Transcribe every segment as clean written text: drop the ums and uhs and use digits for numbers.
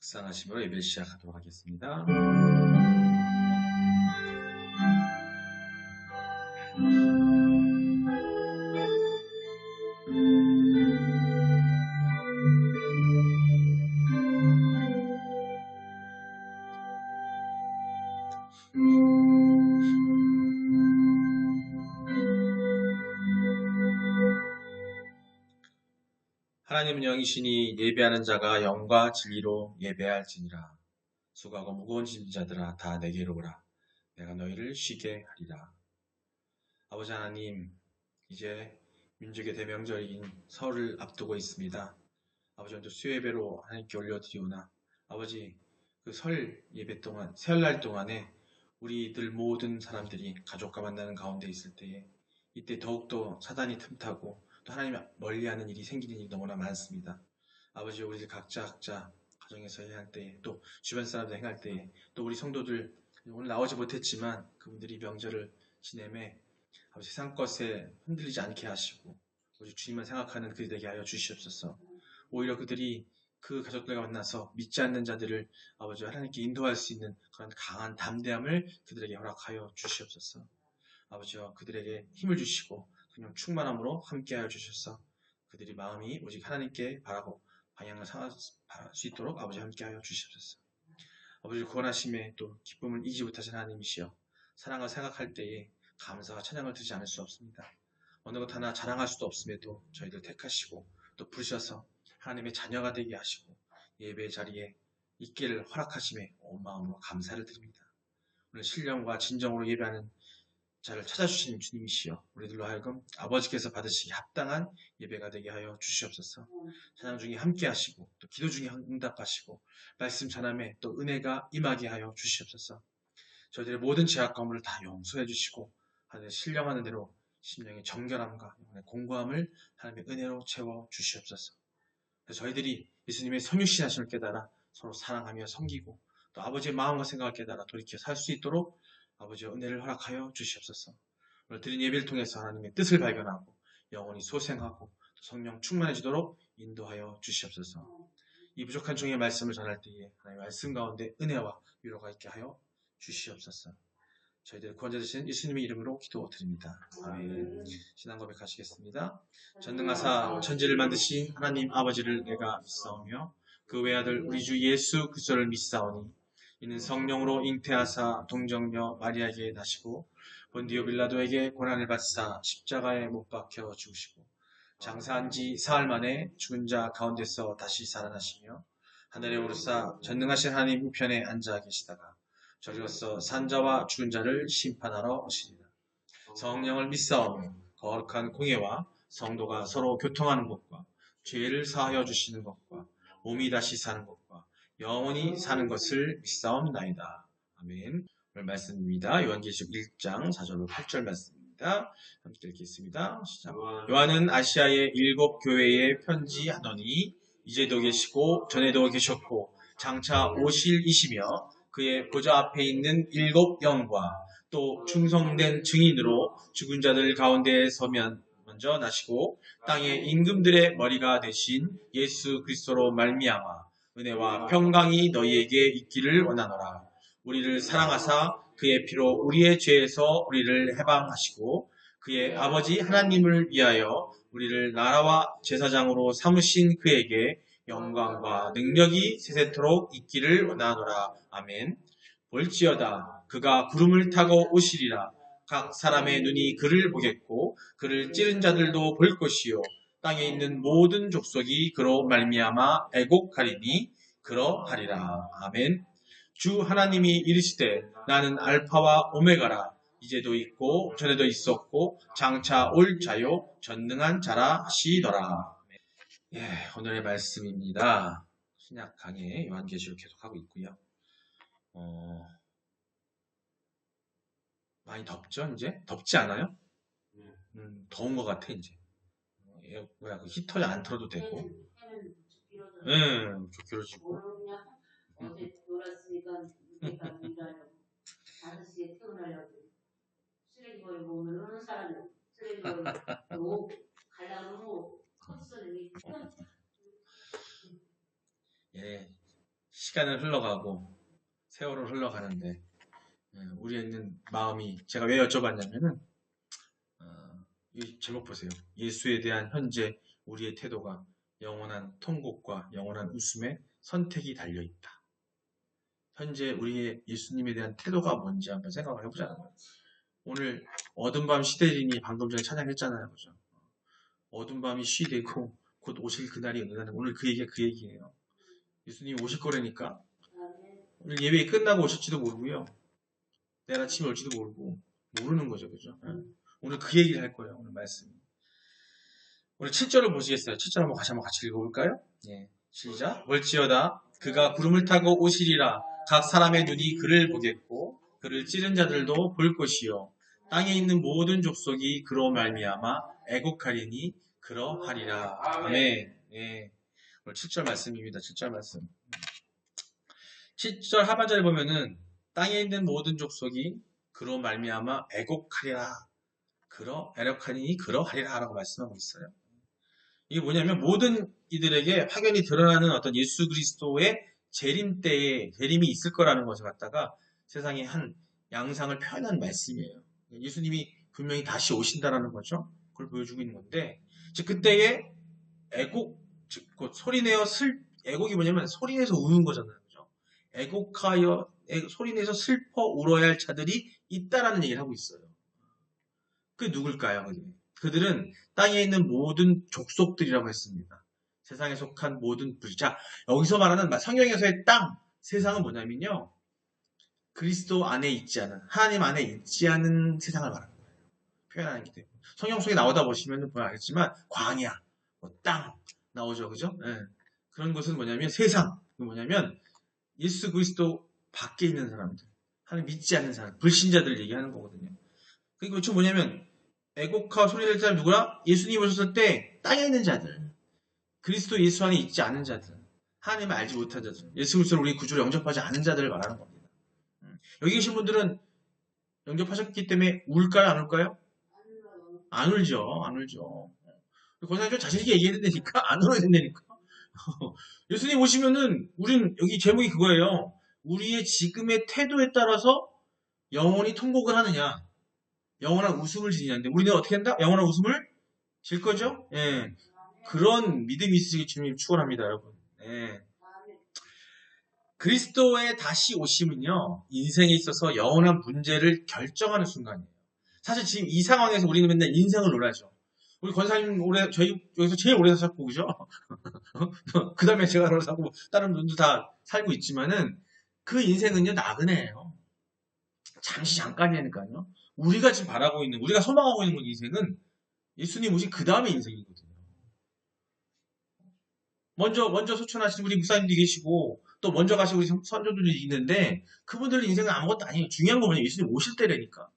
묵상하심으로 예배를 시작하도록 하겠습니다. 하나님은 영이시니 예배하는 자가 영과 진리로 예배할지니라. 수고하고 무거운 짐진 자들아 다 내게로 오라. 내가 너희를 쉬게 하리라. 아버지 하나님, 이제 민족의 대명절인 설을 앞두고 있습니다. 아버지, 먼저 수요예배로 하나님께 올려드리오나 아버지, 그 설 예배 동안, 설날 동안에 우리들 모든 사람들이 가족과 만나는 가운데 있을 때에 이때 더욱더 사단이 틈타고 또 하나님 멀리하는 일이 생기는 일이 너무나 많습니다. 아버지, 우리들 각자 가정에서 행할 때에 또 주변 사람들 행할 때에 또 우리 성도들 오늘 나오지 못했지만 그분들이 명절을 지내매 아버지 세상 것에 흔들리지 않게 하시고 오직 주님만 생각하는 그들이 되게 하여 주시옵소서. 오히려 그들이 그 가족들과 만나서 믿지 않는 자들을 아버지 하나님께 인도할 수 있는 그런 강한 담대함을 그들에게 허락하여 주시옵소서. 아버지와 그들에게 힘을 주시고 그냥 충만함으로 함께하여 주셔서 그들이 마음이 오직 하나님께 바라고 방향을 상할 수 있도록 아버지 함께하여 주시옵소서. 아버지 구원하심에 또 기쁨을 이기지 못하신 하나님이시여 사랑을 생각할 때에 감사와 찬양을 드리지 않을 수 없습니다. 어느 것 하나 자랑할 수도 없음에도 저희들 택하시고 또 부르셔서 하나님의 자녀가 되게 하시고 예배 자리에 있기를 허락하심에 온 마음으로 감사를 드립니다. 오늘 신령과 진정으로 예배하는 자를 찾아주시는 주님이시여 우리들로 하여금 아버지께서 받으시기 합당한 예배가 되게 하여 주시옵소서. 찬양 중에 함께 하시고 또 기도 중에 응답하시고 말씀 전함에 또 은혜가 임하게 하여 주시옵소서. 저희들의 모든 죄악 가물을 다 용서해 주시고 하나님의 신령하는 대로 심령의 정결함과 공고함을 하나님의 은혜로 채워 주시옵소서. 그래서 저희들이 예수님의 선유신 하심을 깨달아 서로 사랑하며 섬기고 또 아버지의 마음과 생각을 깨달아 돌이켜 살 수 있도록 아버지의 은혜를 허락하여 주시옵소서. 오늘 드린 예배를 통해서 하나님의 뜻을 발견하고 영혼이 소생하고 성령 충만해지도록 인도하여 주시옵소서. 이 부족한 중의 말씀을 전할 때에 하나님의 말씀 가운데 은혜와 위로가 있게 하여 주시옵소서. 저희들 구원자 되신 예수님의 이름으로 기도드립니다. 아멘. 신앙 고백하시겠습니다. 전능하사 천지를 만드신 하나님 아버지를 내가 믿사오며 그 외아들 우리 주 예수 그리스도를 믿사오니 이는 성령으로 잉태하사 동정녀 마리아에게 나시고 본디오 빌라도에게 고난을 받사 십자가에 못 박혀 죽으시고 장사한 지 사흘 만에 죽은 자 가운데서 다시 살아나시며 하늘에 오르사 전능하신 하나님 우편에 앉아 계시다가 저리로서 산자와 죽은 자를 심판하러 오시리라. 성령을 믿사오며 거룩한 공예와 성도가 서로 교통하는 것과 죄를 사하여 주시는 것과 몸이 다시 사는 것과 영원히 사는 것을 믿사옵나이다. 아멘. 오늘 말씀입니다. 요한계시록 1장 4절로 8절 말씀입니다. 함께 읽겠습니다. 시작. 요한은 아시아의 7 교회에 편지하더니 이제도 계시고 전에도 계셨고 장차 오실 이시며 그의 보좌 앞에 있는 7 영과 또 충성된 증인으로 죽은 자들 가운데 서면 먼저 나시고 땅의 임금들의 머리가 되신 예수 그리스도로 말미암아 은혜와 평강이 너희에게 있기를 원하노라. 우리를 사랑하사 그의 피로 우리의 죄에서 우리를 해방하시고 그의 아버지 하나님을 위하여 우리를 나라와 제사장으로 삼으신 그에게 영광과 능력이 세세토록 있기를 원하노라. 아멘. 볼지어다 그가 구름을 타고 오시리라. 각 사람의 눈이 그를 보겠고 그를 찌른 자들도 볼 것이요 땅에 있는 모든 족속이 그로 말미암아 애곡하리니 그러하리라. 아멘. 주 하나님이 이르시되 나는 알파와 오메가라. 이제도 있고 전에도 있었고 장차 올 자요 전능한 자라 하시더라. 예, 오늘의 말씀입니다. 신약 강의 요한계시록 계속하고 있고요. 많이 덥죠, 이제? 덥지 않아요? 더운 것 같아, 이제. 그 히터 안 틀어도 되고. 좀 길어지고. 어제 놀았으니까 내가 일하려고 5시에 퇴근하려고 쓰레기 버리고 오면 어느 사람이 쓰레기 버리고 가려고 컸어요. 예, 시간은 흘러가고 세월은 흘러가는데 우리에 있는 마음이 제가 왜 여쭤봤냐면은 이 제목 보세요. 예수에 대한 현재 우리의 태도가 영원한 통곡과 영원한 웃음의 선택이 달려있다. 현재 우리의 예수님에 대한 태도가 뭔지 한번 생각을 해보자는 거예요. 오늘 어둠 밤 시대리니 방금 전에 찬양했잖아요. 그죠? 어둠 밤이 쉬되고 곧 오실 그날이 온다는 오늘 그 얘기가 그 얘기예요. 예수님이 오실 거라니까 오늘 예배 끝나고 오실지도 모르고요. 내일 아침에 올지도 모르는 거죠. 그죠? 오늘 그 얘기를 할 거예요. 오늘 말씀. 오늘 7절을 보시겠어요? 7절 한번 같이 읽어볼까요? 예. 시작. 볼지어다 그가 구름을 타고 오시리라. 각 사람의 눈이 그를 보겠고 그를 찌른 자들도 볼 것이요. 땅에 있는 모든 족속이 그로 말미암아 애곡하리니 그러하리라. 아멘. 예. 오늘 7절 말씀입니다. 7절 말씀. 7절 하반절에 보면은 땅에 있는 모든 족속이 그로 말미암아 애곡하리라. 애곡하리니 그러하리라 라고 말씀하고 있어요. 이게 뭐냐면 모든 이들에게 확연히 드러나는 어떤 예수 그리스도의 재림이 있을 거라는 것을 갖다가 세상의 한 양상을 표현한 말씀이에요. 예수님이 분명히 다시 오신다라는 거죠. 그걸 보여주고 있는 건데, 즉 그때의 애곡, 즉 소리내어 애곡이 뭐냐면 소리내서 우는 거잖아요. 그죠? 애곡하여 소리내서 슬퍼 울어야 할 자들이 있다라는 얘기를 하고 있어요. 그게 누굴까요? 그들은 땅에 있는 모든 족속들이라고 했습니다. 세상에 속한 모든 부자. 여기서 말하는 성경에서의 땅, 세상은 뭐냐면요. 그리스도 안에 있지 않은, 하나님 안에 있지 않은 세상을 말하는 거예요. 표현하는 게 돼요. 성경 속에 나오다 보시면 알겠지만 광야, 땅 나오죠. 그죠? 네. 그런 것은 뭐냐면 세상. 뭐냐면 예수 그리스도 밖에 있는 사람들, 하나님 믿지 않는 사람, 불신자들 얘기하는 거거든요. 그리고 그렇죠 뭐냐면 애곡하고 소리를 낼 사람이 누구야? 예수님 오셨을 때 땅에 있는 자들, 그리스도 예수 안에 있지 않은 자들, 하나님을 알지 못한 자들, 예수 그리스도를 우리 구주로 영접하지 않은 자들을 말하는 겁니다. 여기 계신 분들은 영접하셨기 때문에 울까요? 안 울까요? 안 울죠. 안 울죠. 권사님 좀 자신있게 얘기해야 된다니까? 안 울어야 된다니까? 예수님 오시면은 우린 여기 제목이 그거예요. 우리의 지금의 태도에 따라서 영원히 통곡을 하느냐, 영원한 웃음을 지니는데 우리는 어떻게 한다? 영원한 웃음을 질 거죠? 예. 그런 믿음이 있으시길 주님 축원합니다, 여러분. 예. 그리스도의 다시 오심은요, 인생에 있어서 영원한 문제를 결정하는 순간이에요. 사실 지금 이 상황에서 우리는 맨날 인생을 놀아죠. 우리 권사님 저희 여기서 제일 오래 사셨고, 그죠? 그 다음에 제가 알아서 사고, 다른 분들 다 살고 있지만은, 그 인생은요, 나그네예요. 잠깐이니까요. 우리가 지금 바라고 있는, 우리가 소망하고 있는 인생은 예수님 오신 그 다음의 인생이거든요. 먼저 소천하신 우리 목사님들이 계시고, 또 먼저 가신 우리 선조들이 있는데, 그분들의 인생은 아무것도 아니에요. 중요한 건 뭐냐, 예수님 오실 때라니까.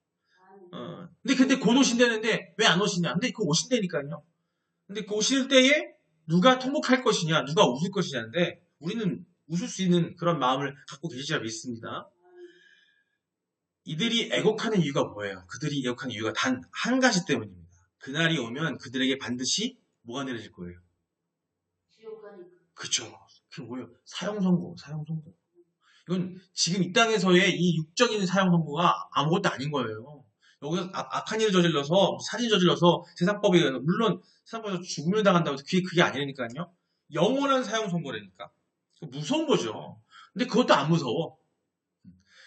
근데 곧 오신다는데, 왜 안 오시냐? 근데 그 오신다니까요. 근데 그 오실 때에 누가 통곡할 것이냐, 누가 웃을 것이냐인데, 우리는 웃을 수 있는 그런 마음을 갖고 계시리라 믿습니다. 이들이 애곡하는 이유가 뭐예요? 그들이 애곡하는 이유가 단 한 가지 때문입니다. 그날이 오면 그들에게 반드시 뭐가 내려질 거예요? 그쵸. 그게 뭐예요? 사형선고. 이건 지금 이 땅에서의 이 육적인 사형선고가 아무것도 아닌 거예요. 여기서 악한 일을 저질러서, 살인 저질러서 세상법에 의해서, 물론 세상법에서 죽음을 당한다고 해서 그게 아니라니까요. 영원한 사형선고라니까. 무서운 거죠. 근데 그것도 안 무서워.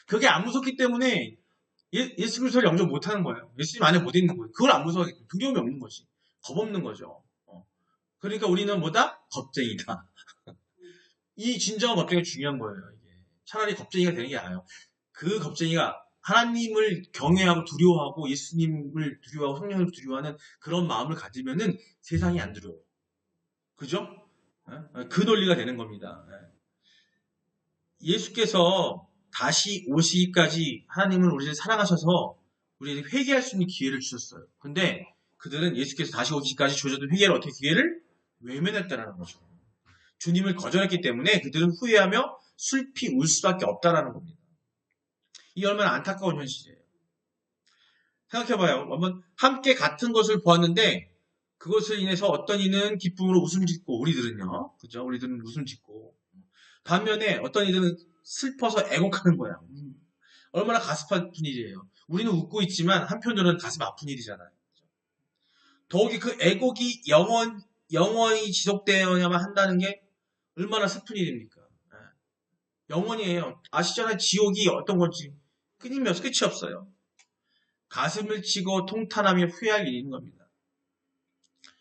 그게 안 무섭기 때문에 예수 그리스도를 영접 못하는 거예요. 예수님 안에 못 있는 거예요. 그걸 안 무서워하기 때문에 두려움이 없는 거지. 겁 없는 거죠. 그러니까 우리는 뭐다? 겁쟁이다. 이 진정한 겁쟁이가 중요한 거예요. 이게. 차라리 겁쟁이가 되는 게 나아요. 그 겁쟁이가 하나님을 경외하고 두려워하고 예수님을 두려워하고 성령을 두려워하는 그런 마음을 가지면은 세상이 안 두려워. 그죠? 그 논리가 되는 겁니다. 예수께서 다시 오시기까지 하나님은 우리를 사랑하셔서 우리에게 회개할 수 있는 기회를 주셨어요. 근데 그들은 예수께서 다시 오시기까지 주어졌던 회개를 어떻게 기회를 외면했다는 거죠. 주님을 거절했기 때문에 그들은 후회하며 슬피 울 수밖에 없다라는 겁니다. 이 얼마나 안타까운 현실이에요. 생각해봐요. 한번 함께 같은 것을 보았는데 그것을 인해서 어떤 이는 기쁨으로 웃음 짓고 우리들은요. 그죠? 우리들은 웃음 짓고 반면에 어떤 이들은 슬퍼서 애곡하는 거야. 얼마나 가슴 아픈 일이에요. 우리는 웃고 있지만 한편으로는 가슴 아픈 일이잖아요. 더욱이 그 애곡이 영원히 지속되어야만 한다는 게 얼마나 슬픈 일입니까? 예. 영원이에요. 아시잖아요. 지옥이 어떤 건지 끊이면서 끝이 없어요. 가슴을 치고 통탄하며 후회할 일이 있는 겁니다.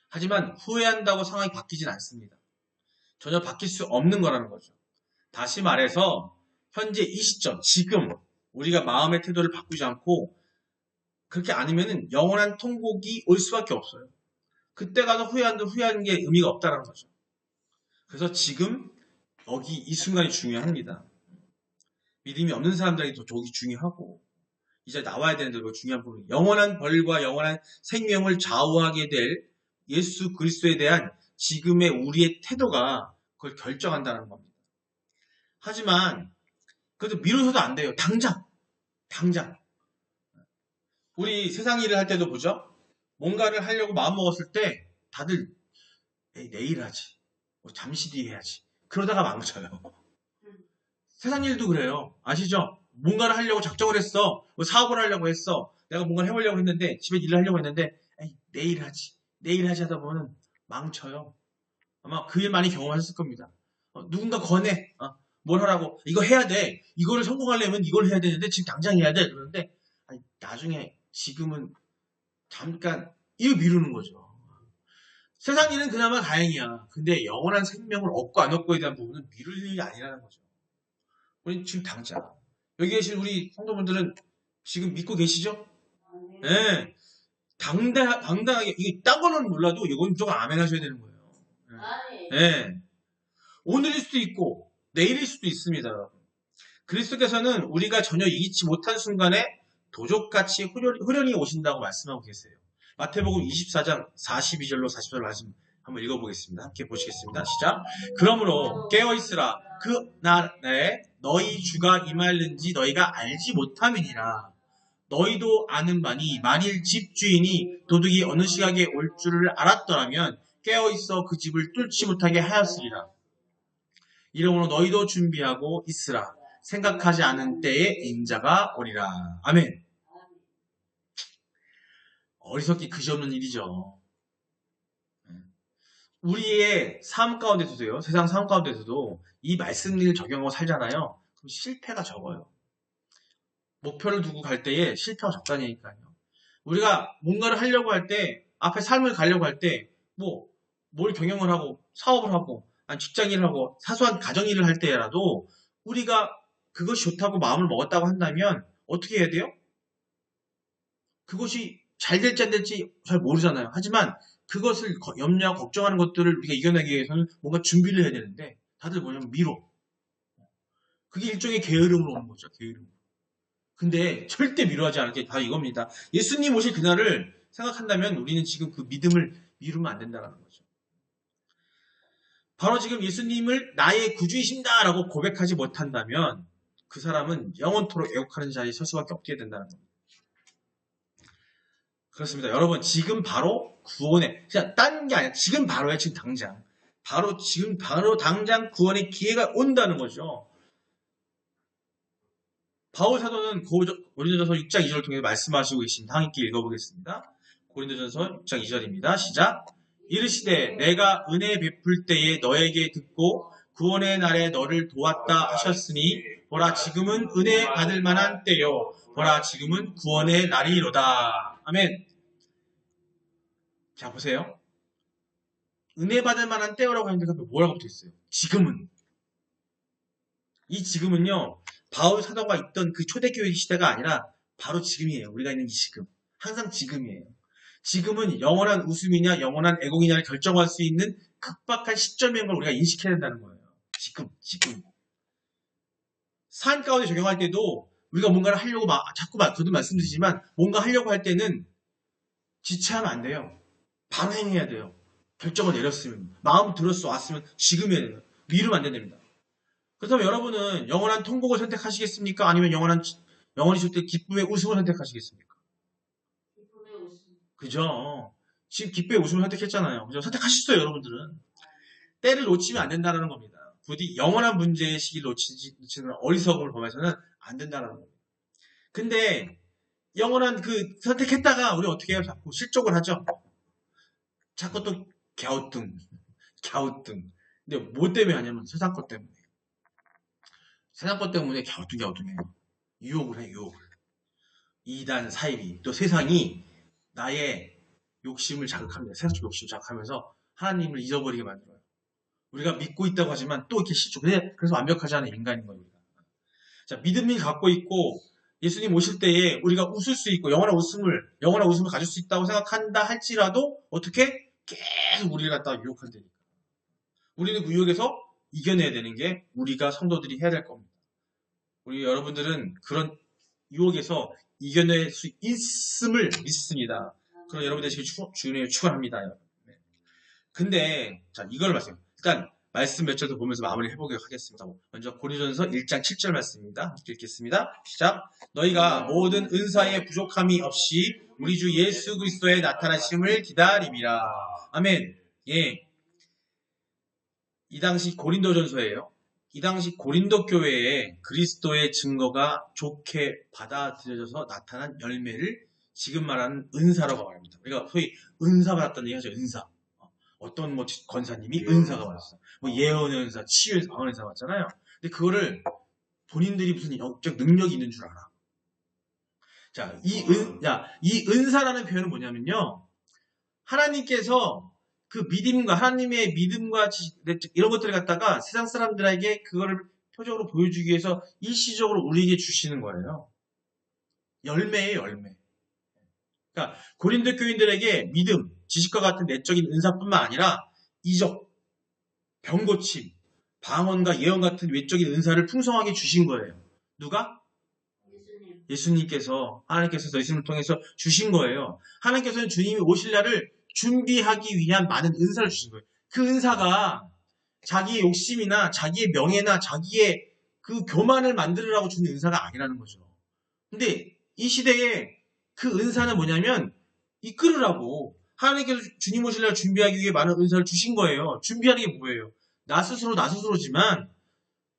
하지만 후회한다고 상황이 바뀌진 않습니다. 전혀 바뀔 수 없는 거라는 거죠. 다시 말해서 현재 이 시점, 지금 우리가 마음의 태도를 바꾸지 않고 그렇게 아니면은 영원한 통곡이 올 수밖에 없어요. 그때 가서 후회하는 게 의미가 없다는 거죠. 그래서 지금 여기 이 순간이 중요합니다. 믿음이 없는 사람들에게 더 중요하고 이제 나와야 되는데 그거 중요한 부분. 영원한 벌과 영원한 생명을 좌우하게 될 예수 그리스도에 대한 지금의 우리의 태도가 그걸 결정한다는 겁니다. 하지만 그래도 미루서도 안 돼요. 당장. 우리 세상 일을 할 때도 보죠. 뭔가를 하려고 마음먹었을 때 다들 에이, 내일 하지. 잠시 뒤에 해야지. 그러다가 망쳐요. 세상 일도 그래요. 아시죠? 뭔가를 하려고 작정을 했어. 뭐 사업을 하려고 했어. 내가 뭔가를 해보려고 했는데 집에 일을 하려고 했는데 에이, 내일 하지 하다 보면 망쳐요. 아마 그 일 많이 경험하셨을 겁니다. 누군가 권해. 뭘 하라고. 이거 해야 돼. 이거를 성공하려면 이걸 해야 되는데 지금 당장 해야 돼. 그러는데 아니, 나중에 지금은 잠깐 이거 미루는 거죠. 세상 일은 그나마 다행이야. 근데 영원한 생명을 얻고 안 얻고에 대한 부분은 미룰 일이 아니라는 거죠. 우리 지금 당장. 여기 계신 우리 성도분들은 지금 믿고 계시죠? 네. 당당하게, 이게 딴 거는 몰라도 이건 무조건 아멘 하셔야 되는 거예요. 네. 오늘일 수도 있고, 내일일 수도 있습니다. 그리스도께서는 우리가 전혀 이기지 못한 순간에 도적같이 후련히 오신다고 말씀하고 계세요. 마태복음 24장 42절로 40절 말씀 한번 읽어보겠습니다. 함께 보시겠습니다. 시작. 그러므로 깨어있으라. 그 날에 너희 주가 임하였는지 너희가 알지 못함이니라. 너희도 아는 바니 만일 집주인이 도둑이 어느 시각에 올 줄을 알았더라면 깨어있어 그 집을 뚫지 못하게 하였으리라. 이러므로 너희도 준비하고 있으라. 생각하지 않은 때에 인자가 오리라. 아멘. 어리석기 그지없는 일이죠. 우리의 삶 가운데서도요. 세상 삶 가운데서도 이 말씀을 적용하고 살잖아요. 그럼 실패가 적어요. 목표를 두고 갈 때에 실패가 적다니까요. 우리가 뭔가를 하려고 할 때, 앞에 삶을 가려고 할 때, 뭘 경영을 하고, 사업을 하고, 아니 직장일을 하고, 사소한 가정일을 할 때라도 우리가 그것이 좋다고 마음을 먹었다고 한다면 어떻게 해야 돼요? 그것이 잘 될지 안 될지 잘 모르잖아요. 하지만 그것을 염려하고 걱정하는 것들을 우리가 이겨내기 위해서는 뭔가 준비를 해야 되는데 다들 뭐냐면 미뤄. 그게 일종의 게으름으로 오는 거죠. 게으름. 근데 절대 미루하지 않을 게 다 이겁니다. 예수님 오실 그날을 생각한다면 우리는 지금 그 믿음을 미루면 안 된다는 거죠. 바로 지금 예수님을 나의 구주이신다 라고 고백하지 못한다면 그 사람은 영원토록 애곡하는 자리에 설 수밖에 없게 된다는 겁니다. 그렇습니다. 여러분 지금 바로 구원에 그냥 딴 게 아니라 지금 바로야. 지금 당장 지금 바로 당장 구원의 기회가 온다는 거죠. 바울 사도는 고린도전서 6장 2절을 통해 말씀하시고 계십니다. 함께 읽어보겠습니다. 고린도전서 6장 2절입니다. 시작. 이르시되 내가 은혜 베풀 때에 너에게 듣고 구원의 날에 너를 도왔다 하셨으니 보라 지금은 은혜 받을 만한 때요 보라 지금은 구원의 날이로다. 아멘. 자 보세요. 은혜 받을 만한 때요라고 하는데 뭐라고 붙어있어요? 지금은. 이 지금은요. 바울 사도가 있던 그 초대교회 시대가 아니라 바로 지금이에요. 우리가 있는 이 지금. 항상 지금이에요. 지금은 영원한 웃음이냐 영원한 애곡이냐를 결정할 수 있는 급박한 시점인 걸 우리가 인식해야 된다는 거예요. 지금. 삶 가운데 적용할 때도 우리가 뭔가를 하려고 자꾸 저도 말씀드리지만 뭔가 하려고 할 때는 지체하면 안 돼요. 바로 행해야 돼요. 결정을 내렸으면 마음 들었어 왔으면 지금 해야 돼요. 미루면 안 된답니다. 그렇다면 여러분은 영원한 통곡을 선택하시겠습니까? 아니면 영원히 줄 때 기쁨의 웃음을 선택하시겠습니까? 기쁨의 웃음. 그죠? 지금 기쁨의 웃음을 선택했잖아요. 그죠? 선택하셨어요, 여러분들은. 때를 놓치면 안 된다는 겁니다. 부디 영원한 문제의 시기를 놓치는 어리석음을 범해서는 안 된다는 거예요. 근데 영원한 그 선택했다가 우리 어떻게 해요? 자꾸 실족을 하죠. 자꾸 또 갸우뚱. 근데 뭐 때문에 하냐면 세상 것 때문에. 세상 것 때문에 갸우뚱해요. 유혹을 해, 유혹을. 이단 사이비. 또 세상이 나의 욕심을 자극합니다. 세상적 욕심을 자극하면서 하나님을 잊어버리게 만들어요. 우리가 믿고 있다고 하지만 또 이렇게 실족. 그래서 완벽하지 않은 인간인 거예요. 우리가. 자, 믿음을 갖고 있고 예수님 오실 때에 우리가 웃을 수 있고 영원한 웃음을 가질 수 있다고 생각한다 할지라도 어떻게 계속 우리를 갖다가 유혹한다니까. 우리는 그 유혹에서 이겨내야 되는 게 우리가 성도들이 해야 될 겁니다. 우리 여러분들은 그런 유혹에서 이겨낼 수 있음을 믿습니다. 그럼 여러분 되시길 주님의 축원합니다. 네. 근데 자 이걸 말씀. 일단 말씀 몇 절도 보면서 마무리 해보도록 하겠습니다. 먼저 고린도전서 1장 7절 말씀입니다. 함께 읽겠습니다. 시작. 너희가 모든 은사에 부족함이 없이 우리 주 예수 그리스도의 나타나심을 기다림이라. 아멘. 예. 이 당시 고린도전서예요. 이 당시 고린도 교회에 그리스도의 증거가 좋게 받아들여져서 나타난 열매를 지금 말하는 은사라고 말합니다. 우리가 소위 은사 받았다는 얘기 하죠. 은사. 어떤 뭐 권사님이 은사가 받았어. 뭐 예언의 은사, 치유의 은사, 방언의 은사 받잖아요. 근데 그거를 본인들이 무슨 영적 능력이 있는 줄 알아. 자, 이 은사라는 표현은 뭐냐면요. 하나님께서 그 믿음과 하나님의 믿음과 이런 것들을 갖다가 세상 사람들에게 그거를 표적으로 보여주기 위해서 일시적으로 우리에게 주시는 거예요. 열매예요, 열매. 그러니까 고린도 교인들에게 믿음, 지식과 같은 내적인 은사뿐만 아니라 이적, 병고침, 방언과 예언 같은 외적인 은사를 풍성하게 주신 거예요. 누가? 예수님께서 하나님께서 예수님을 통해서 주신 거예요. 하나님께서는 주님이 오실 날을 준비하기 위한 많은 은사를 주신 거예요. 그 은사가 자기의 욕심이나 자기의 명예나 자기의 그 교만을 만들으라고 주는 은사가 아니라는 거죠. 근데 이 시대에 그 은사는 뭐냐면 이끌으라고 하나님께서 주님 오실 날 준비하기 위해 많은 은사를 주신 거예요. 준비하는 게 뭐예요? 나 스스로지만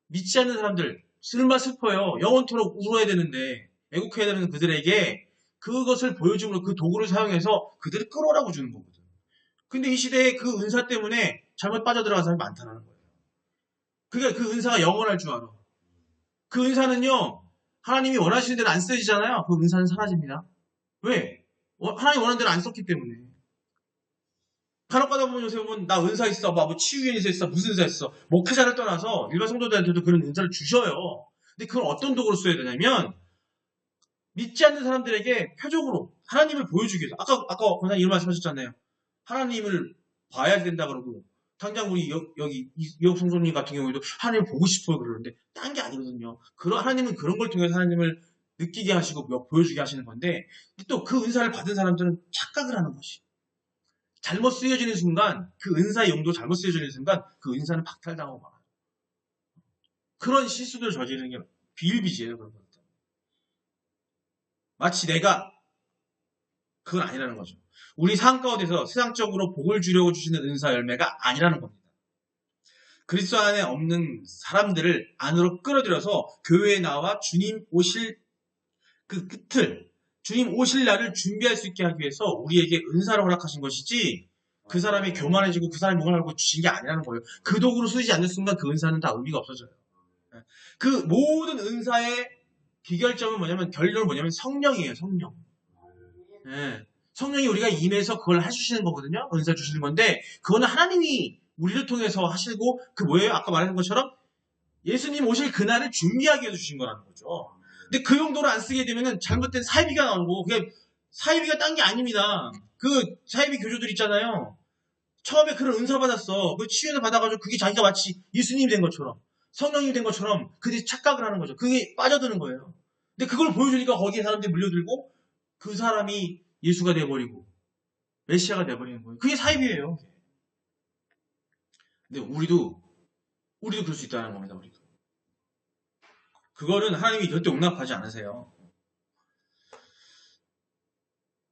믿지 않는 사람들 슬퍼요. 영원토록 울어야 되는데 애국해야 되는 그들에게 그것을 보여줌으로 그 도구를 사용해서 그들을 끌어라고 주는 거거든. 근데 이 시대에 그 은사 때문에 잘못 빠져들어간 사람이 많다는 거예요. 그러니까 그 은사가 영원할 줄 알아. 그 은사는요. 하나님이 원하시는 대로 안 쓰여지잖아요. 그 은사는 사라집니다. 왜? 하나님 원하는 대로 안 썼기 때문에. 간혹 가다 보면 요새 보면 나 은사 있어, 뭐 치유의 은사 있어, 무슨 은사 있어. 목회자를 떠나서 일반 성도들한테도 그런 은사를 주셔요. 근데 그걸 어떤 도구로 써야 되냐면 믿지 않는 사람들에게 표적으로 하나님을 보여주기 위해서. 아까 권사님 이런 말씀하셨잖아요. 하나님을 봐야 된다 그러고 당장 우리 여기 이혁 성도님 같은 경우에도 하나님을 보고 싶어요 그러는데 딴 게 아니거든요. 하나님은 그런 걸 통해서 하나님을 느끼게 하시고 보여주게 하시는 건데 또 그 은사를 받은 사람들은 착각을 하는 것이. 잘못 쓰여지는 순간 그 은사의 용도 잘못 쓰여지는 순간 그 은사는 박탈당하고 말아요. 그런 실수들을 저지르는 게 비일비재예요. 그런 것들. 마치 내가 그건 아니라는 거죠. 우리 삶 가운데서 세상적으로 복을 주려고 주시는 은사 열매가 아니라는 겁니다. 그리스도 안에 없는 사람들을 안으로 끌어들여서 교회에 나와 주님 오실 그 끝을 주님 오실 날을 준비할 수 있게 하기 위해서 우리에게 은사를 허락하신 것이지 그 사람이 교만해지고 그 사람이 뭔가 하고 주신 게 아니라는 거예요. 그 도구로 쓰이지 않는 순간 그 은사는 다 의미가 없어져요. 그 모든 은사의 비결점은 뭐냐면 결론은 뭐냐면 성령이에요. 성령. 네. 성령이 우리가 임해서 그걸 해주시는 거거든요. 은사 주시는 건데 그거는 하나님이 우리를 통해서 하시고 그 뭐예요? 아까 말한 것처럼 예수님 오실 그날을 준비하기 위해서 주신 거라는 거죠. 근데 그 용도로 안 쓰게 되면은 잘못된 사이비가 나오고 그게 사이비가 딴 게 아닙니다. 그 사이비 교주들 있잖아요. 처음에 그런 은사 받았어. 그 치유를 받아가지고 그게 자기가 마치 예수님이 된 것처럼 성령이 된 것처럼 그들이 착각을 하는 거죠. 그게 빠져드는 거예요. 근데 그걸 보여주니까 거기에 사람들이 물려들고 그 사람이 예수가 돼버리고 메시아가 돼버리는 거예요. 그게 사이비예요. 근데 우리도 그럴 수 있다는 겁니다. 우리도. 그거는 하나님이 절대 용납하지 않으세요.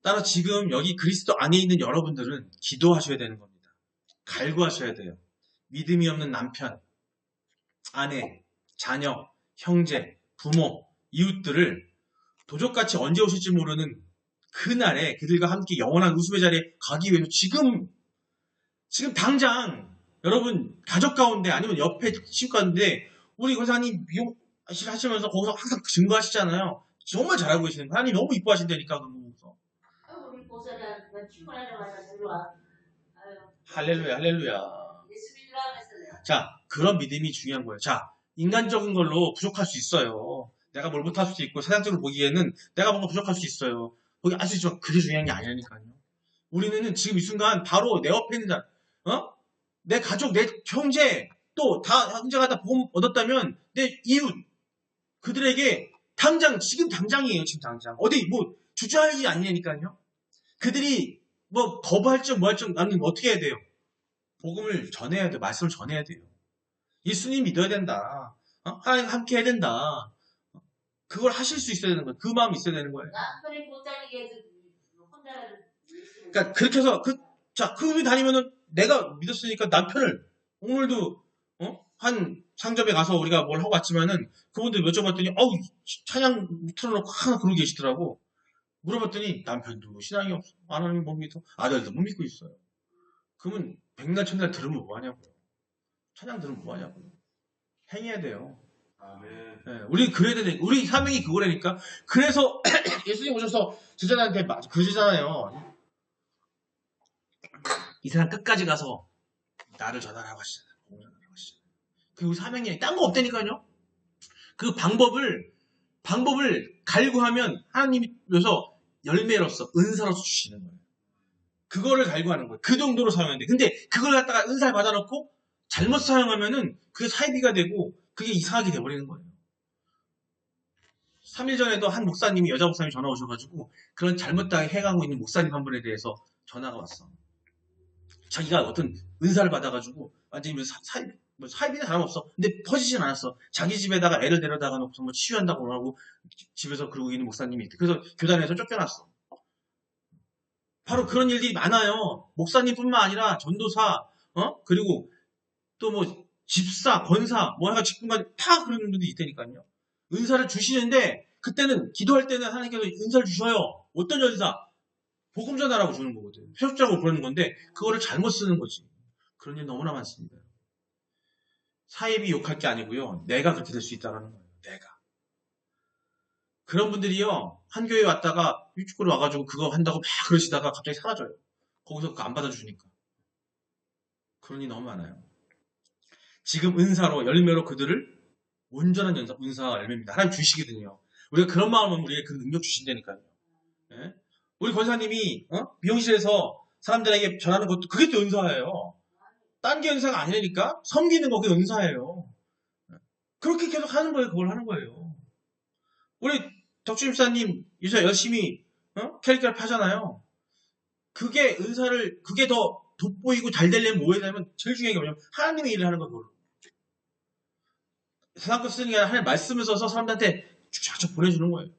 따라 지금 여기 그리스도 안에 있는 여러분들은 기도하셔야 되는 겁니다. 갈구하셔야 돼요. 믿음이 없는 남편, 아내, 자녀, 형제, 부모, 이웃들을 도적같이 언제 오실지 모르는 그날에 그들과 함께 영원한 웃음의 자리에 가기 위해서 지금 당장 여러분 가족 가운데 아니면 옆에 친구 가운데 우리 권사님 미용 하시면서 거기서 항상 증거하시잖아요. 정말 잘하고 계시는 거예요. 하나님 너무 이뻐하신다니까 그러면서. 우리 보살은 출근하자마자 들어와. 아유, 할렐루야 할렐루야. 예수 믿으라 했어요. 자, 그런 믿음이 중요한 거예요. 자, 인간적인 걸로 부족할 수 있어요. 내가 뭘 못할 수도 있고 세상적으로 보기에는 내가 뭔가 부족할 수 있어요. 거기 알 수 있지만 그게 중요한 게 아니라니까요. 우리는 지금 이 순간 바로 내 옆에 있는 자, 내 가족, 내 형제, 또 다 형제가 다 복음 얻었다면 내 이웃 그들에게 당장 지금 당장이에요. 지금 당장 어디 뭐 주저하지 않냐니까요. 그들이 뭐 거부할지 뭐 할지 나는 어떻게 해야 돼요? 복음을 전해야 돼요. 말씀을 전해야 돼요. 예수님 믿어야 된다. 하나님 함께 해야 된다. 그걸 하실 수 있어야 되는 거예요. 그 마음이 있어야 되는 거예요. 남편이 보살이게 혼자라도. 그러니까 그렇게 해서 그분이 다니면은 내가 믿었으니까 남편을 오늘도 한 상점에 가서 우리가 뭘 하고 왔지만은 그분들 여쭤봤더니 찬양 틀어놓고 하나 그러고 계시더라고. 물어봤더니 남편도 신앙이 없어. 하나님 못 믿어. 아들도 못 믿고 있어요. 그러면 백날 천날 들으면 뭐하냐고요. 찬양 들으면 뭐하냐고요. 행해야 돼요. 아멘. 네, 우리 그래야 돼. 우리 사명이 그거라니까. 그래서 예수님 오셔서 제자들한테 그러시잖아요. 이 세상 끝까지 가서 나를 전하라고 하시잖아요. 그 사명이 딴 거 없다니까요. 그 방법을 갈구하면 하나님이 그래서 열매로서 은사로서 주시는 거예요. 그거를 갈구하는 거예요. 그 정도로 사용해야 돼. 근데 그걸 갖다가 은사를 받아놓고 잘못 사용하면은 그게 사이비가 되고 그게 이상하게 돼버리는 거예요. 3일 전에도 한 목사님이 여자 목사님이 전화 오셔가지고 그런 잘못하게 해가고 있는 목사님 한 분에 대해서 전화가 왔어. 자기가 어떤 은사를 받아가지고 완전히 사이비는 다름없어. 근데 퍼지진 않았어. 자기 집에다가 애를 데려다가 놓고 뭐 치유한다고 하고 집에서 그러고 있는 목사님이 있대. 그래서 교단에서 쫓겨났어. 바로 그런 일들이 많아요. 목사님뿐만 아니라 전도사, 그리고 또 뭐 집사, 권사, 뭐 해가 직분까지 다 그런 분들이 있다니까요. 은사를 주시는데 그때는 기도할 때는 하나님께서 은사를 주셔요. 어떤 연사? 복음 전하라고 주는 거거든. 표적자고 그러는 건데 그거를 잘못 쓰는 거지. 그런 일 너무나 많습니다. 사입이 욕할 게 아니고요. 내가 그렇게 될 수 있다는 거예요. 내가. 그런 분들이요. 한 교회 왔다가 일찍으로 와가지고 그거 한다고 막 그러시다가 갑자기 사라져요. 거기서 그거 안 받아주니까. 그런 일이 너무 많아요. 지금 은사로 열매로 그들을 온전한 은사가 열매입니다. 하나님 주시거든요. 우리가 그런 마음은 우리에게 그 능력 주신다니까요. 예? 우리 권사님이 미용실에서 사람들에게 전하는 것도 그게 또 은사예요. 딴 게 은사가 아니라니까 섬기는 거 그게 은사예요. 그렇게 계속 하는 거예요. 그걸 하는 거예요. 우리 덕주 집사님 요새 열심히 캐릭터를 파잖아요. 그게 은사를 그게 더 돋보이고 잘 되려면 뭐 해야 되냐면 제일 중요한 게 뭐냐면 하나님의 일을 하는 거예요. 세상 거 쓰는 게 아니라 하나님 말씀을 써서 사람들한테 쭉쭉 보내주는 거예요.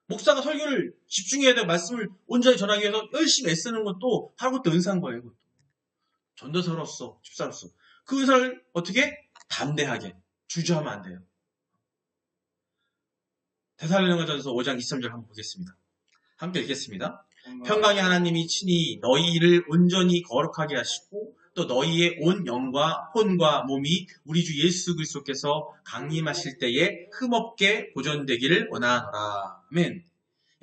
목사가 설교를 집중해야 되고 말씀을 온전히 전하기 위해서 열심히 애쓰는 것도 바로 그것도 은사인 거예요. 그것도. 전도사로서 집사로서 그 은사를 어떻게? 담대하게 주저하면 안 돼요. 데살로니가전서 5장 23절 한번 보겠습니다. 함께 읽겠습니다. 평강의 하나님이 친히 너희를 온전히 거룩하게 하시고 또 너희의 온 영과 혼과 몸이 우리 주 예수 그리스도께서 강림하실 때에 흠없게 보존되기를 원하노라. 아멘.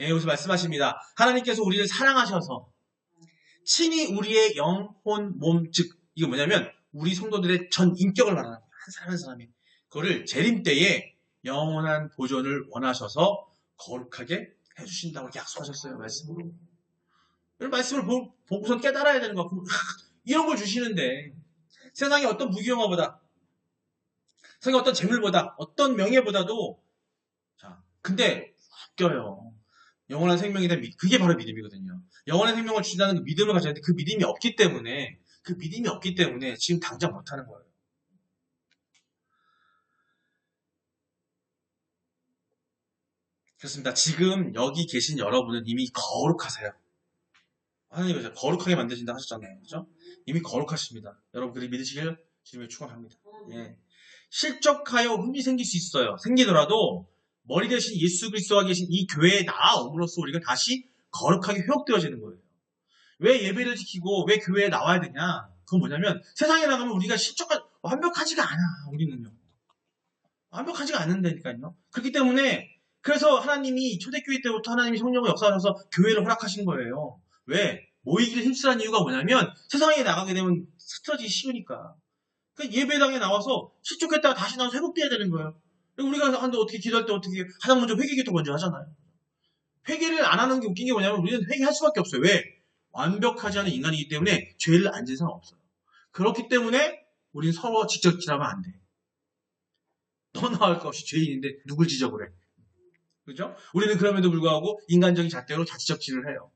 예, 여기서 말씀하십니다. 하나님께서 우리를 사랑하셔서 친히 우리의 영, 혼, 몸, 즉 이거 뭐냐면 우리 성도들의 전 인격을 말하는 거예요. 한 사람 한 사람이. 그거를 재림 때에 영원한 보존을 원하셔서 거룩하게 해주신다고 약속하셨어요. 말씀으로. 이런 말씀을 보고선 깨달아야 되는 거야. 이런 걸 주시는데 세상의 어떤 무기영화보다 세상의 어떤 재물보다 어떤 명예보다도 근데 웃겨요. 영원한 생명에 대한 그게 바로 믿음이거든요. 영원한 생명을 주신다는 그 믿음을 가져야 되는데 그 믿음이 없기 때문에 지금 당장 못하는 거예요. 그렇습니다. 지금 여기 계신 여러분은 이미 거룩하세요. 하나님께서 거룩하게 만드신다 하셨잖아요. 그죠? 이미 거룩하십니다. 여러분 그리 믿으시길 주님의 축원합니다. 예. 실족하여 흠이 생길 수 있어요. 생기더라도 머리 대신 예수 그리스도가 계신 이 교회에 나아옴으로써 우리가 다시 거룩하게 회복되어지는 거예요. 왜 예배를 지키고 왜 교회에 나와야 되냐? 그건 뭐냐면 세상에 나가면 우리가 완벽하지가 않아. 우리는요. 완벽하지가 않는다니까요. 그렇기 때문에 그래서 하나님이 초대교회 때부터 하나님이 성령을 역사하셔서 교회를 허락하신 거예요. 왜? 모이기를 힘쓰라는 이유가 뭐냐면 세상에 나가게 되면 스트러지기 쉬우니까. 그 예배당에 나와서 실족했다가 다시 나와서 회복돼야 되는 거예요. 우리가 하는데 어떻게 기도할 때 어떻게 가장 먼저 회개부터 먼저 하잖아요. 회개를 안 하는 게 웃긴 게 뭐냐면 우리는 회개할 수밖에 없어요. 왜? 완벽하지 않은 인간이기 때문에 죄를 안 지은 사람 없어요. 그렇기 때문에 우리는 서로 지적질하면 안 돼. 너 나을 것 없이 죄인인데 누굴 지적을 해? 그죠? 우리는 그럼에도 불구하고 인간적인 잣대로 자지적질을 해요.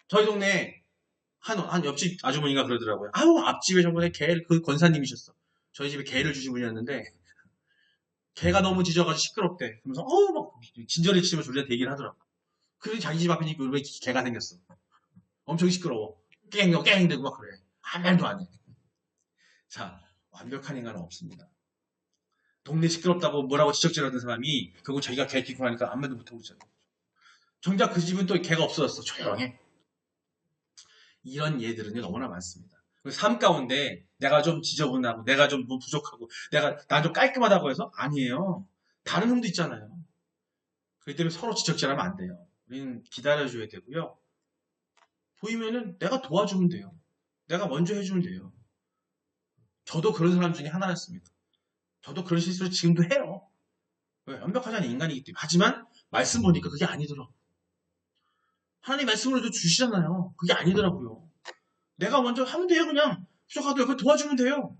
저희 동네에 한 옆집 아주머니가 그러더라고요. 아우, 앞집에 저번에 그 권사님이셨어. 저희 집에 개를 주신 분이었는데, 개가 너무 짖어가지고 시끄럽대. 그러면서, 막, 진저리 치면서 우리한테 얘기를 하더라고. 그래서 자기 집 앞이니까 왜 개가 생겼어. 엄청 시끄러워. 깽 대고 막 그래. 아무 말도 안 해. 자, 완벽한 인간은 없습니다. 동네 시끄럽다고 뭐라고 지적질하던 사람이 결국 자기가 개 키고 하니까 아무 말도 못하고 있잖아요. 정작 그 집은 또 개가 없어졌어. 조용해. 이런 예들은요, 너무나 많습니다. 삶 가운데 내가 좀 지저분하고 내가 좀 부족하고 난 좀 깔끔하다고 해서 아니에요. 다른 흠도 있잖아요. 그렇기 때문에 서로 지적질하면 안 돼요. 우리는 기다려줘야 되고요. 보이면은 내가 도와주면 돼요. 내가 먼저 해주면 돼요. 저도 그런 사람 중에 하나였습니다. 저도 그런 실수를 지금도 해요. 왜? 완벽하지 않은 인간이기 때문에. 하지만 말씀 보니까 그게 아니더라고요. 하나님 말씀으로도 주시잖아요. 그게 아니더라고요. 내가 먼저 하면 돼요. 그냥 부족하도 옆에 도와주면 돼요.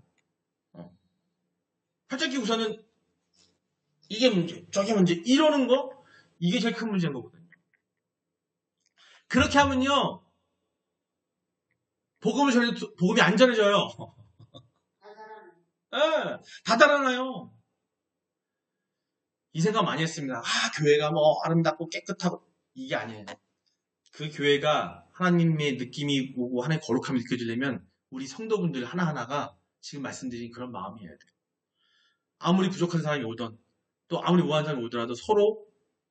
팔짱 끼고 우선은 이게 문제, 저게 문제 이러는 거 이게 제일 큰 문제인 거거든요. 그렇게 하면요 복음을 전해도 복음이 안 전해져요. 다 달아나요. 이 생각 많이 했습니다. 교회가 뭐 아름답고 깨끗하고 이게 아니에요. 그 교회가 하나님의 느낌이 오고 하나님의 거룩함이 느껴지려면 우리 성도분들 하나하나가 지금 말씀드린 그런 마음이어야 돼요. 아무리 부족한 사람이 오던 또 아무리 우한 사람이 오더라도 서로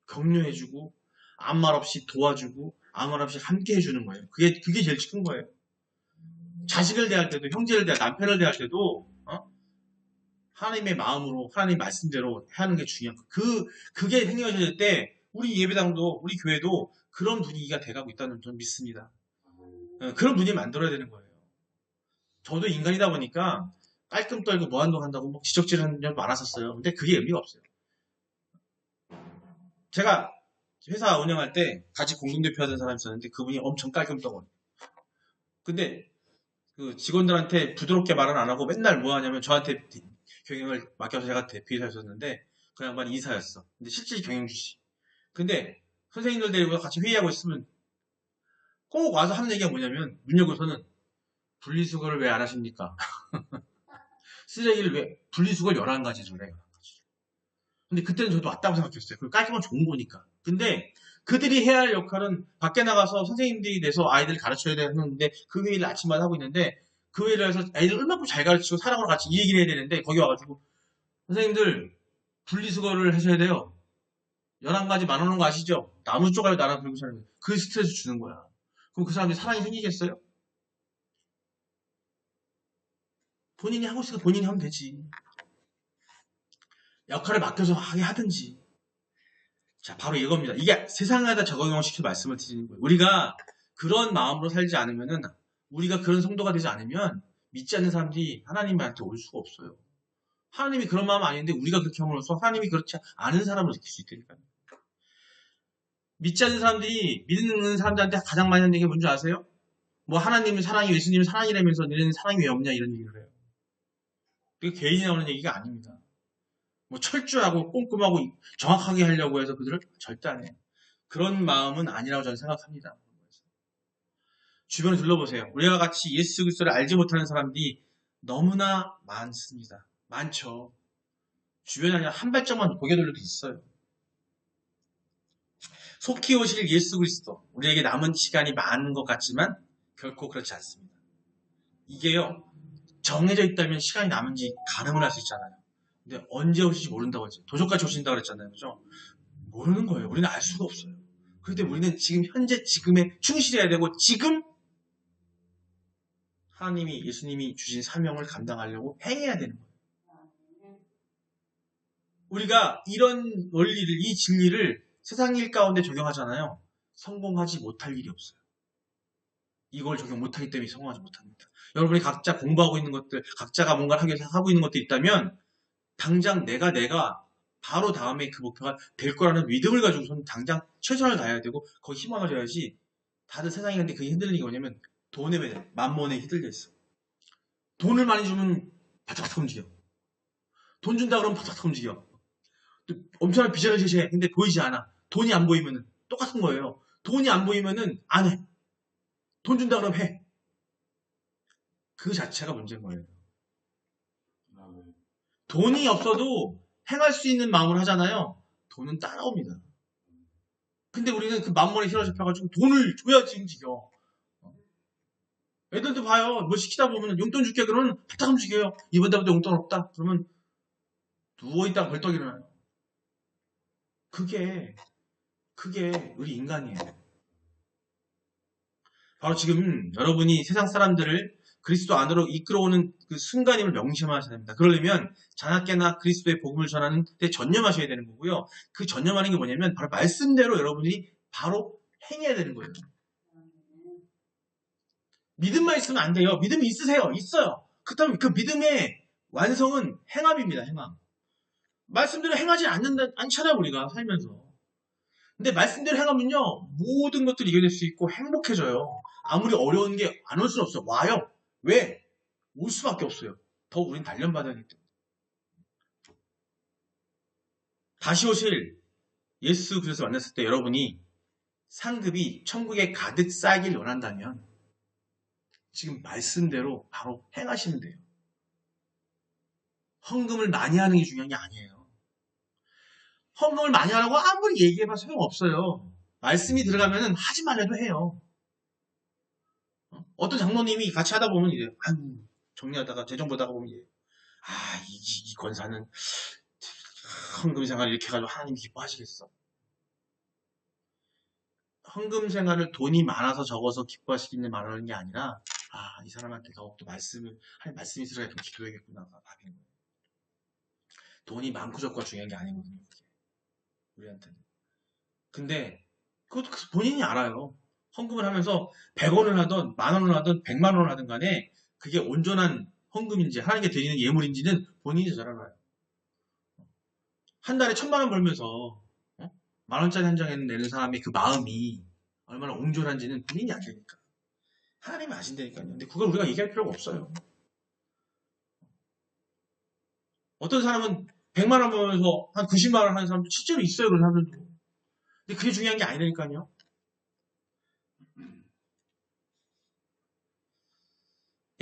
격려해주고 아무 말 없이 도와주고 아무 말 없이 함께 해주는 거예요. 그게 제일 큰 거예요. 자식을 대할 때도 형제를 대할 남편을 대할 때도 하나님의 마음으로 하나님 말씀대로 하는 게 중요한 거예요. 그게 행해질 때 우리 예배당도 우리 교회도 그런 분위기가 돼가고 있다는 점 믿습니다. 그런 분위기 만들어야 되는 거예요. 저도 인간이다 보니까 깔끔 떨고 뭐한동 한다고 뭐 지적질하는 점 많았었어요. 근데 그게 의미가 없어요. 제가 회사 운영할 때 같이 공동대표 하던 사람이 있었는데 그분이 엄청 깔끔 떠거려요. 근데 그 직원들한테 부드럽게 말은 안 하고 맨날 뭐 하냐면 저한테 경영을 맡겨서 제가 대표이사였었는데 그 양반 이사였어. 근데 실질 경영주시. 근데 선생님들 데리고 같이 회의하고 있으면 꼭 와서 하는 얘기가 뭐냐면 문 열고서는 분리수거를 왜 안 하십니까? 쓰레기를 왜 분리수거를 11가지를 해요. 근데 그때는 저도 맞다고 생각했어요. 그 깔끔한 좋은 거니까. 근데 그들이 해야 할 역할은 밖에 나가서 선생님들이 돼서 아이들을 가르쳐야 되는데 그 회의를 아침마다 하고 있는데 그 회의를 해서 아이들 얼마큼 잘 가르치고 사랑으로 같이 이 얘기를 해야 되는데 거기 와가지고 선생님들 분리수거를 하셔야 돼요. 11가지 많아놓은 거 아시죠? 나무 쪼가리 나눠 들고 사는 그 스트레스 주는 거야. 그럼 그 사람들이 사랑이 생기겠어요? 본인이 하고 있으니까 본인이 하면 되지. 역할을 맡겨서 하게 하든지. 자, 바로 이겁니다. 이게 세상에다 적용시켜 말씀을 드리는 거예요. 우리가 그런 마음으로 살지 않으면은, 우리가 그런 성도가 되지 않으면 믿지 않는 사람들이 하나님한테 올 수가 없어요. 하나님이 그런 마음 아닌데 우리가 그렇게 함으로써 하나님이 그렇지 않은 사람을 느낄 수 있다니까요. 믿지 않는 사람들이 믿는 사람들한테 가장 많이 하는 얘기가 뭔지 아세요? 뭐 하나님은 사랑이 예수님은 사랑이라면서 너네는 사랑이 왜 없냐 이런 얘기를 해요. 그게 개인이 나오는 얘기가 아닙니다. 뭐 철저하고 꼼꼼하고 정확하게 하려고 해서 그들을 절대 안 해요. 그런 마음은 아니라고 저는 생각합니다. 주변을 둘러보세요. 우리가 같이 예수 그리스도를 알지 못하는 사람들이 너무나 많습니다. 많죠. 주변에 아니라 한 발짝만 고개 돌려도 있어요. 속히 오실 예수 그리스도, 우리에게 남은 시간이 많은 것 같지만 결코 그렇지 않습니다. 이게요, 정해져 있다면 시간이 남은지 가늠을 할 수 있잖아요. 근데 언제 오실지 모른다고 했죠. 도적까지 오신다고 그랬잖아요. 그죠? 모르는 거예요. 우리는 알 수가 없어요. 그런데 우리는 지금 현재 지금에 충실해야 되고 지금 하나님이 예수님이 주신 사명을 감당하려고 행해야 되는 거예요. 우리가 이런 원리를 이 진리를 세상 일 가운데 적용하잖아요. 성공하지 못할 일이 없어요. 이걸 적용 못하기 때문에 성공하지 못합니다. 여러분이 각자 공부하고 있는 것들, 각자가 뭔가를 하기 위해서 하고 있는 것들이 있다면 당장 내가 바로 다음에 그 목표가 될 거라는 믿음을 가지고서는 당장 최선을 다해야 되고 거기 희망을 줘야지. 다들 세상에 근데 그게 흔들리는 게 뭐냐면 돈에 매달, 만몬에 휘둘려 있어. 돈을 많이 주면 바짝바짝 움직여. 돈 준다 그러면 바짝바짝 움직여. 또 엄청난 비전을 제시해. 근데 보이지 않아. 돈이 안 보이면은 똑같은 거예요. 돈이 안 보이면은 안 해. 돈 준다 그러면 해. 그 자체가 문제인 거예요. 돈이 없어도 행할 수 있는 마음을 하잖아요. 돈은 따라옵니다. 근데 우리는 그 만몬에 휘어잡혀가지고 돈을 줘야지 움직여. 애들도 봐요. 뭐 시키다 보면 용돈 줄게 그러면 바짝 움직여요. 이번 달부터 용돈 없다. 그러면 누워있다가 벌떡 일어나요. 그게 우리 인간이에요. 바로 지금 여러분이 세상 사람들을 그리스도 안으로 이끌어오는 그 순간임을 명심하셔야 됩니다. 그러려면 자나깨나 그리스도의 복음을 전하는 데 전념하셔야 되는 거고요. 그 전념하는 게 뭐냐면 바로 말씀대로 여러분이 바로 행해야 되는 거예요. 믿음만 있으면 안 돼요. 믿음이 있으세요. 있어요. 그렇다면 그 믿음의 완성은 행함입니다. 행함. 말씀대로 행하지 않잖아요. 우리가 살면서. 근데 말씀대로 행하면요. 모든 것들을 이겨낼 수 있고 행복해져요. 아무리 어려운 게 안 올 수는 없어요. 와요. 왜? 올 수밖에 없어요. 더 우린 단련받아야 하기 때문에. 다시 오실 예수 그리스도 만났을 때 여러분이 상급이 천국에 가득 쌓이길 원한다면 지금 말씀대로 바로 행하시면 돼요. 헌금을 많이 하는 게 중요한 게 아니에요. 헌금을 많이 하라고 아무리 얘기해봐 소용없어요. 말씀이 들어가면 하지 말래도 해요. 어떤 장로님이 같이 하다 보면 이제 아유 정리하다가 재정 보다가 보면 이제 이 권사는 헌금 생활을 이렇게 해가지고 하나님 기뻐하시겠어. 헌금 생활을 돈이 많아서 적어서 기뻐하시겠네 말하는 게 아니라 이 사람한테 더욱더 말씀이 들어야 좀 기도해야겠구나가 답인 거예요. 돈이 많고 적고가 중요한 게 아니거든요. 그게. 우리한테는. 근데 그것도 본인이 알아요. 헌금을 하면서 100원을 하든 10,000원을 하든 100만 원을 하든 간에 그게 온전한 헌금인지 하나님께 드리는 예물인지는 본인이 잘 알아요. 한 달에 1,000만 원 벌면서 10,000원짜리 한 장에 내는 사람의 그 마음이 얼마나 온전한지는 본인이 아시니까. 하나님이 아신다니까요. 근데 그걸 우리가 얘기할 필요가 없어요. 어떤 사람은 100만 원 벌면서 한 90만 원 하는 사람도 실제로 있어요. 그런 사람들도. 근데 그게 중요한 게 아니라니까요.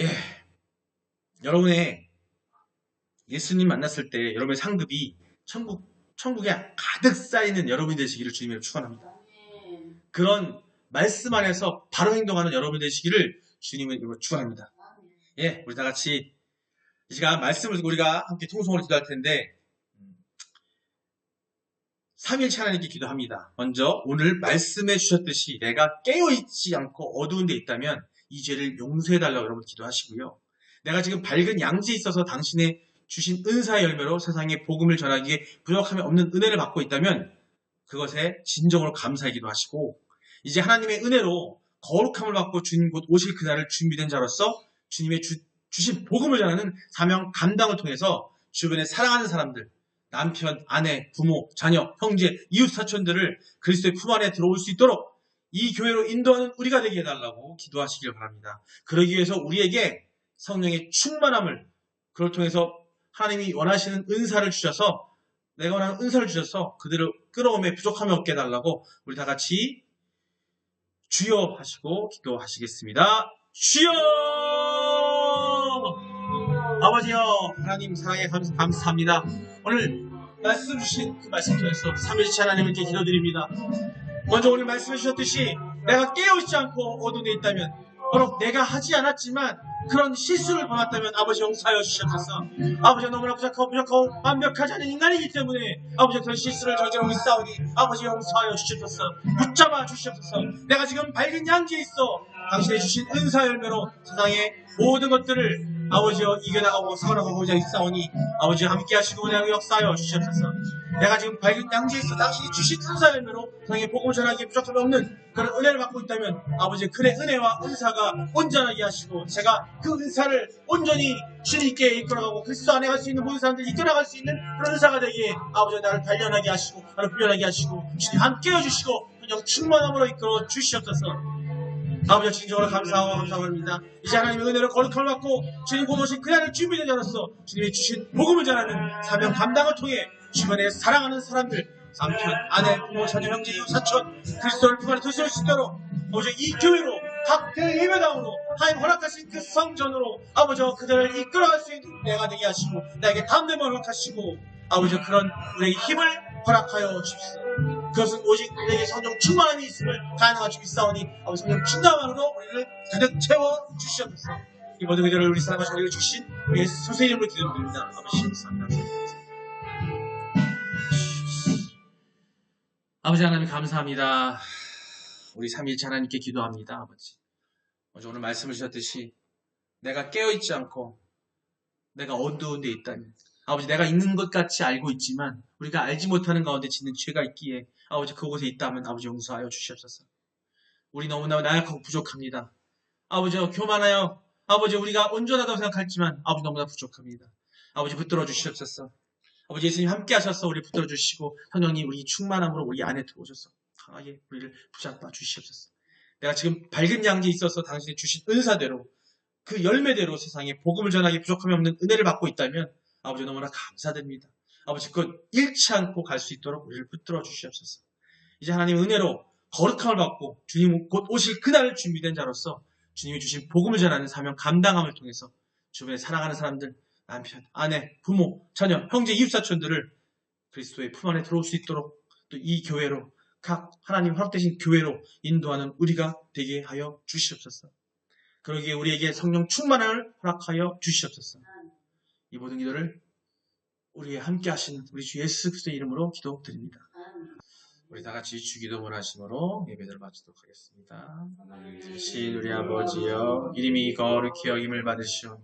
예. 여러분의 예수님 만났을 때 여러분의 상급이 천국에 가득 쌓이는 여러분이 되시기를 주님으로 축원합니다. 그런 말씀 안에서 바로 행동하는 여러분이 되시기를 주님으로 축원합니다. 예, 우리 다 같이 이 시간 말씀을 듣고 우리가 함께 통성으로 기도할 텐데 3일째 하나님께 기도합니다. 먼저 오늘 말씀해 주셨듯이 내가 깨어있지 않고 어두운 데 있다면 이 죄를 용서해달라고 여러분 기도하시고요. 내가 지금 밝은 양지에 있어서 당신의 주신 은사의 열매로 세상에 복음을 전하기에 부족함이 없는 은혜를 받고 있다면 그것에 진정으로 감사의 기도하시고 이제 하나님의 은혜로 거룩함을 받고 주님 곧 오실 그날을 준비된 자로서 주님의 주신 복음을 전하는 사명 감당을 통해서 주변에 사랑하는 사람들 남편, 아내, 부모, 자녀, 형제, 이웃 사촌들을 그리스도의 품 안에 들어올 수 있도록 이 교회로 인도하는 우리가 되게 해달라고 기도하시길 바랍니다. 그러기 위해서 우리에게 성령의 충만함을 그걸 통해서 하나님이 원하시는 은사를 주셔서 내가 원하는 은사를 주셔서 그들을 끌어오며 부족함이 없게 해달라고 우리 다 같이 주여 하시고 기도하시겠습니다. 주여! 아버지여 하나님 사랑에 감사합니다. 오늘 말씀 주신 그 말씀 통해서 3일째 하나님께 기도드립니다. 먼저 오늘 말씀해 주셨듯이 내가 깨어있지 않고 어두운 데 있다면 바로 내가 하지 않았지만 그런 실수를 범했다면 아버지 용서하여 주시옵소서. 아버지 너무나 부족하고 완벽하지 않은 인간이기 때문에 아버지 그런 실수를 저지르고 있사오니 아버지 용서하여 주시옵소서. 붙잡아 주시옵소서. 내가 지금 밝은 양지에 있어 당신이 주신 은사 열매로 세상의 모든 것들을 아버지여 이겨나가고 살아가고자 있사오니 아버지 함께 하시고 그냥 역사하여 주시옵소서. 내가 지금 밝은 양지에 있어 당신이 주신 은사 열매로 세상의 복음을 전하기에 부족함이 없는 그런 은혜를 받고 있다면 아버지 그의 은혜와 은사가 온전하게 하시고 제가 그 은사를 온전히 주님께 이끌어가고 그리스도 안에 갈 수 있는 모든 사람들이 이끌어갈 수 있는 그런 은사가 되기에 아버지 나를 단련하게 하시고 나를 훈련하게 하시고 주님 함께 해주시고 그냥 충만함으로 이끌어 주시옵소서. 아버지 진정으로 감사하고 감사합니다. 이제 하나님의 은혜를 거룩함을 받고 주님 곧 오신 그날을 준비된 자로서 주님이 주신 복음을 전하는 사명 감당을 통해 주변에 사랑하는 사람들 남편, 아내, 부모, 자녀, 형제, 이웃, 사촌 그리스도를 품 안에 두실 수 있도록 아버지 이 교회로 각 예배당으로 하나님 허락하신 그 성전으로 아버지 그들을 이끌어갈 수 있는 내가 되게 하시고 나에게 담대함을 허락하시고 아버지 그런 우리에게 힘을 허락하여 주십시오. 그것은 오직 우리에게 성령 충만함이 있음을 가능한 주 믿사오니 아버지 성령 충만함으로 우리를 가득 채워 주시옵소서. 이 모든 그들을 우리 사랑하시고 우리를 주신 우리 예수 이름으로 기도드립니다. 아버지 감사합니다. 아버지 하나님 감사합니다. 우리 삼위일체 하나님께 기도합니다. 아버지 오늘 말씀을 주셨듯이 내가 깨어있지 않고 내가 어두운 데 있다면 아버지 내가 있는 것 같이 알고 있지만 우리가 알지 못하는 가운데 짓는 죄가 있기에 아버지 그곳에 있다면 아버지 용서하여 주시옵소서. 우리 너무나 나약하고 부족합니다. 아버지 교만하여 아버지 우리가 온전하다고 생각했지만 아버지 너무나 부족합니다. 아버지 붙들어 주시옵소서. 아버지 예수님 함께 하셔서 우리 붙들어 주시고 성령님 우리 충만함으로 우리 안에 들어오셔서 강하게 우리를 붙잡아 주시옵소서. 내가 지금 밝은 양지에 있어서 당신이 주신 은사대로 그 열매대로 세상에 복음을 전하기 부족함이 없는 은혜를 받고 있다면 아버지 너무나 감사드립니다. 아버지 그것 잃지 않고 갈 수 있도록 우리를 붙들어 주시옵소서. 이제 하나님 은혜로 거룩함을 받고 주님 곧 오실 그날을 준비된 자로서 주님이 주신 복음을 전하는 사명 감당함을 통해서 주변에 사랑하는 사람들 남편, 아내, 부모, 자녀, 형제, 이웃사촌들을 그리스도의 품 안에 들어올 수 있도록 또 이 교회로 각 하나님 허락되신 교회로 인도하는 우리가 되게 하여 주시옵소서. 그러기에 우리에게 성령 충만을 허락하여 주시옵소서. 이 모든 기도를 우리의 함께 하신 우리 주 예수 그리스도의 이름으로 기도드립니다. 우리 다 같이 주기도문 하심으로 예배를 마치도록 하겠습니다. 신 우리 아버지여 이름이 거룩히 여김을 받으시오며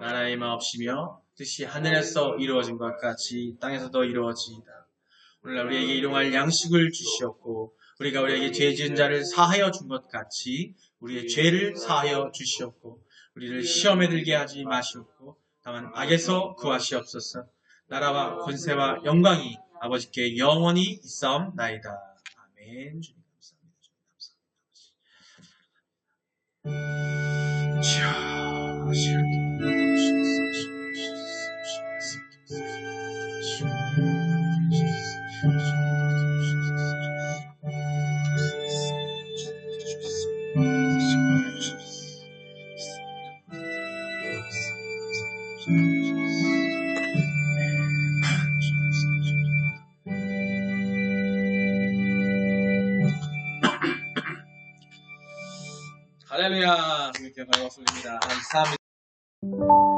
나라의 마옵시며 뜻이 하늘에서 이루어진 것 같이 땅에서도 이루어지이다. 오늘날 우리에게 일용할 양식을 주시옵고 우리가 우리에게 죄 지은 자를 사하여 준 것 같이 우리의 죄를 사하여 주시옵고 우리를 시험에 들게 하지 마시옵고 다만 악에서 구하시옵소서. 나라와 권세와 영광이 아버지께 영원히 있사옵나이다. 아멘. 주님 할렐루야. 주님께 반갑습니다. 감사합니다.